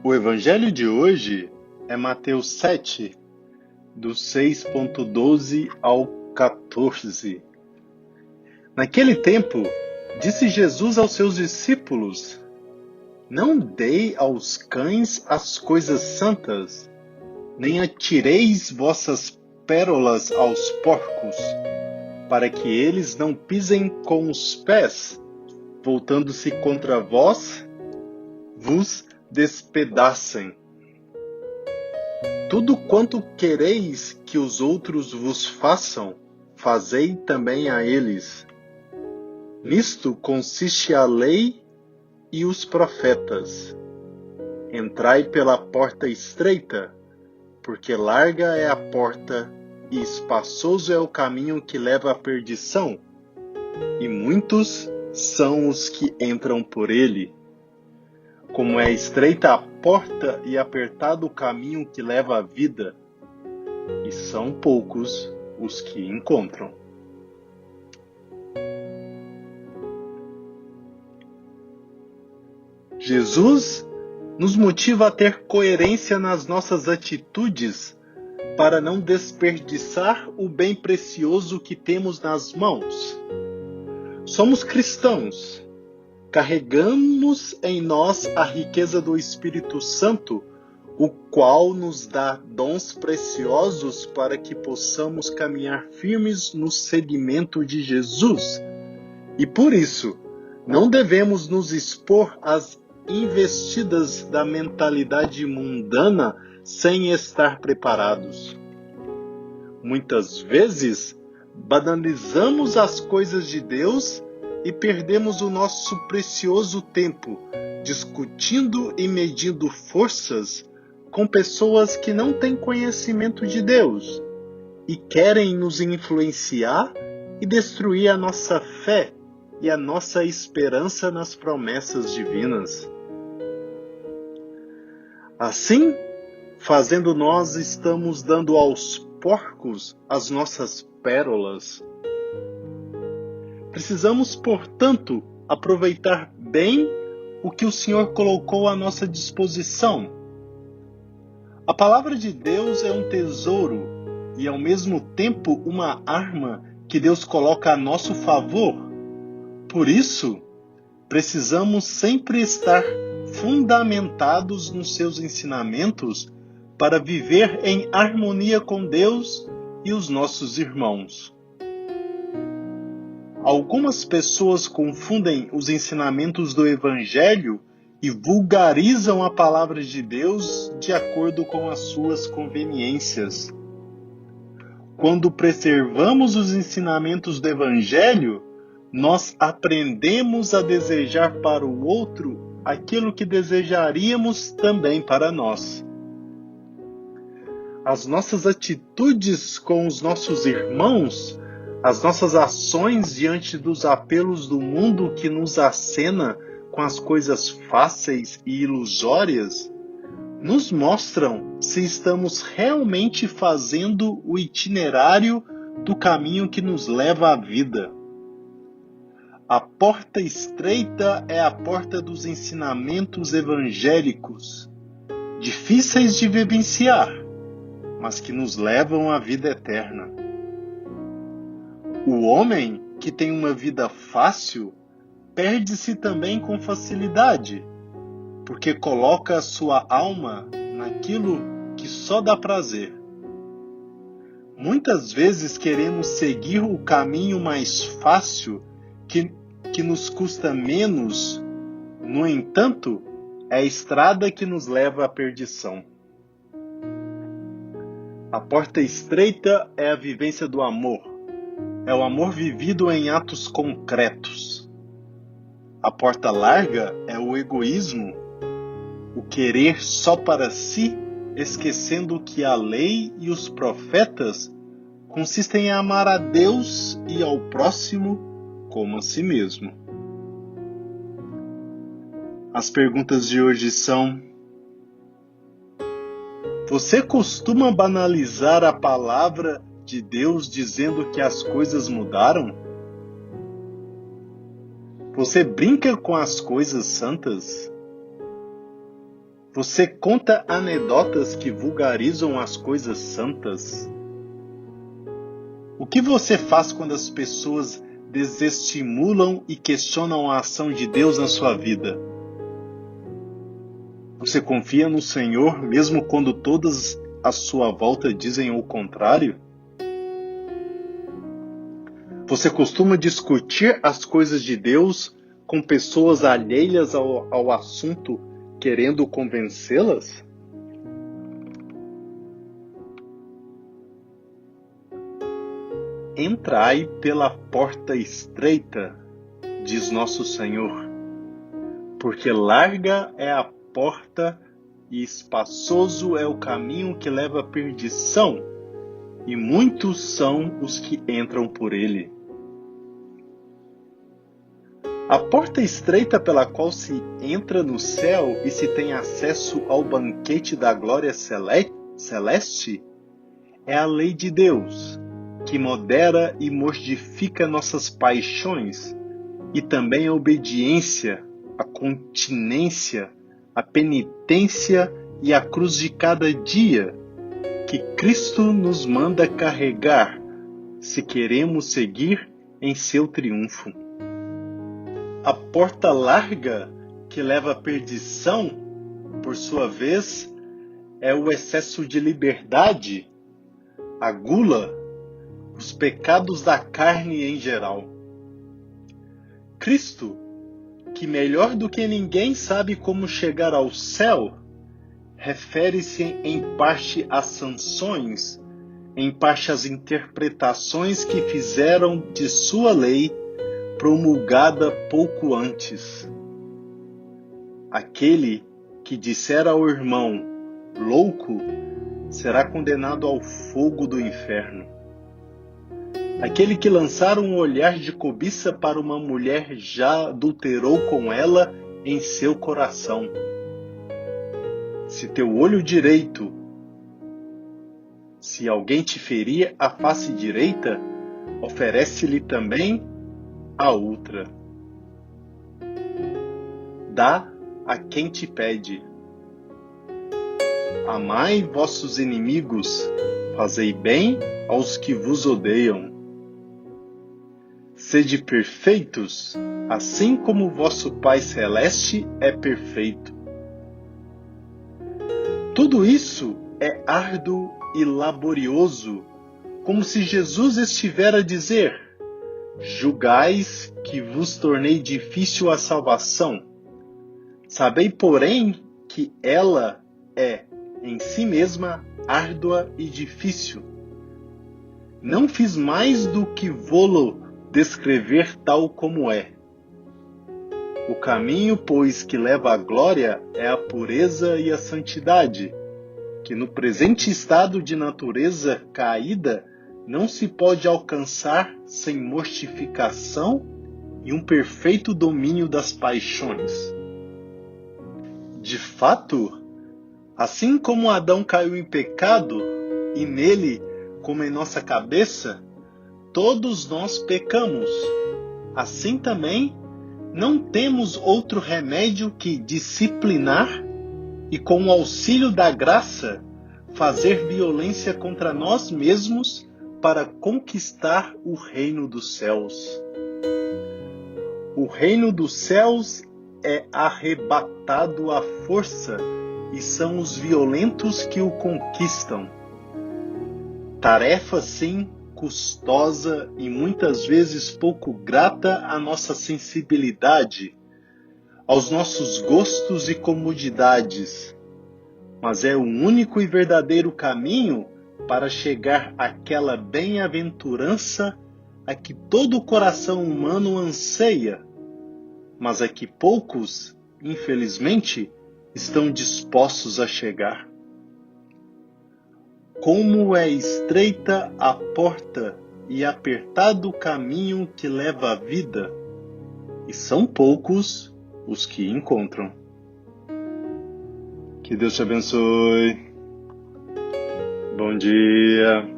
O evangelho de hoje é Mateus 7, do 6,12 ao 14. Naquele tempo, disse Jesus aos seus discípulos: Não dei aos cães as coisas santas, nem atireis vossas pérolas aos porcos, para que eles não pisem com os pés, voltando-se contra vós, vos despedacem. Tudo quanto quereis que os outros vos façam, fazei também a eles. Nisto consiste a lei e os profetas. Entrai pela porta estreita, porque larga é a porta e espaçoso é o caminho que leva à perdição, e muitos são os que entram por ele. Como é estreita a porta e apertado o caminho que leva à vida, e são poucos os que encontram. Jesus nos motiva a ter coerência nas nossas atitudes para não desperdiçar o bem precioso que temos nas mãos. Somos cristãos. Carregamos em nós a riqueza do Espírito Santo, o qual nos dá dons preciosos para que possamos caminhar firmes no seguimento de Jesus. E por isso, não devemos nos expor às investidas da mentalidade mundana sem estar preparados. Muitas vezes, banalizamos as coisas de Deus e perdemos o nosso precioso tempo discutindo e medindo forças com pessoas que não têm conhecimento de Deus e querem nos influenciar e destruir a nossa fé e a nossa esperança nas promessas divinas. Assim, fazendo nós estamos dando aos porcos as nossas pérolas. Precisamos, portanto, aproveitar bem o que o Senhor colocou à nossa disposição. A palavra de Deus é um tesouro e, ao mesmo tempo, uma arma que Deus coloca a nosso favor. Por isso, precisamos sempre estar fundamentados nos seus ensinamentos para viver em harmonia com Deus e os nossos irmãos. Algumas pessoas confundem os ensinamentos do Evangelho e vulgarizam a palavra de Deus de acordo com as suas conveniências. Quando preservamos os ensinamentos do Evangelho, nós aprendemos a desejar para o outro aquilo que desejaríamos também para nós. As nossas atitudes com os nossos irmãos, as nossas ações diante dos apelos do mundo que nos acena com as coisas fáceis e ilusórias, nos mostram se estamos realmente fazendo o itinerário do caminho que nos leva à vida. A porta estreita é a porta dos ensinamentos evangélicos, difíceis de vivenciar, mas que nos levam à vida eterna. O homem que tem uma vida fácil perde-se também com facilidade, porque coloca a sua alma naquilo que só dá prazer. Muitas vezes queremos seguir o caminho mais fácil que nos custa menos, no entanto, é a estrada que nos leva à perdição. A porta estreita é a vivência do amor. É o amor vivido em atos concretos. A porta larga é o egoísmo, o querer só para si, esquecendo que a lei e os profetas consistem em amar a Deus e ao próximo como a si mesmo. As perguntas de hoje são: você costuma banalizar a palavra de Deus dizendo que as coisas mudaram? Você brinca com as coisas santas? Você conta anedotas que vulgarizam as coisas santas? O que você faz quando as pessoas desestimulam e questionam a ação de Deus na sua vida? Você confia no Senhor mesmo quando todas à sua volta dizem o contrário? Você costuma discutir as coisas de Deus com pessoas alheias ao assunto, querendo convencê-las? Entrai pela porta estreita, diz nosso Senhor, porque larga é a porta e espaçoso é o caminho que leva à perdição, e muitos são os que entram por ele. A porta estreita pela qual se entra no céu e se tem acesso ao banquete da glória celeste é a lei de Deus, que modera e mortifica nossas paixões, e também a obediência, a continência, a penitência e a cruz de cada dia, que Cristo nos manda carregar, se queremos seguir em seu triunfo. A porta larga, que leva à perdição, por sua vez, é o excesso de liberdade, a gula, os pecados da carne em geral. Cristo, que melhor do que ninguém sabe como chegar ao céu, refere-se em parte às sanções, em parte às interpretações que fizeram de sua lei promulgada pouco antes. Aquele que disser ao irmão, louco, será condenado ao fogo do inferno. Aquele que lançar um olhar de cobiça para uma mulher já adulterou com ela em seu coração. Se teu olho direito, se alguém te ferir a face direita, oferece-lhe também a outra. Dá a quem te pede. Amai vossos inimigos, fazei bem aos que vos odeiam. Sede perfeitos, assim como vosso Pai Celeste é perfeito. Tudo isso é árduo e laborioso, como se Jesus estivera a dizer: julgais que vos tornei difícil a salvação. Sabei, porém, que ela é, em si mesma, árdua e difícil. Não fiz mais do que vô-lo descrever tal como é. O caminho, pois, que leva à glória é a pureza e a santidade, que no presente estado de natureza caída não se pode alcançar sem mortificação e um perfeito domínio das paixões. De fato, assim como Adão caiu em pecado, e nele, como em nossa cabeça, todos nós pecamos, assim também não temos outro remédio que disciplinar e, com o auxílio da graça, fazer violência contra nós mesmos para conquistar o reino dos céus. O reino dos céus é arrebatado à força e são os violentos que o conquistam. Tarefa, sim, custosa e muitas vezes pouco grata à nossa sensibilidade, aos nossos gostos e comodidades, mas é o único e verdadeiro caminho para chegar àquela bem-aventurança a que todo o coração humano anseia, mas a que poucos, infelizmente, estão dispostos a chegar. Como é estreita a porta e apertado o caminho que leva à vida, e são poucos os que encontram. Que Deus te abençoe. Bom dia.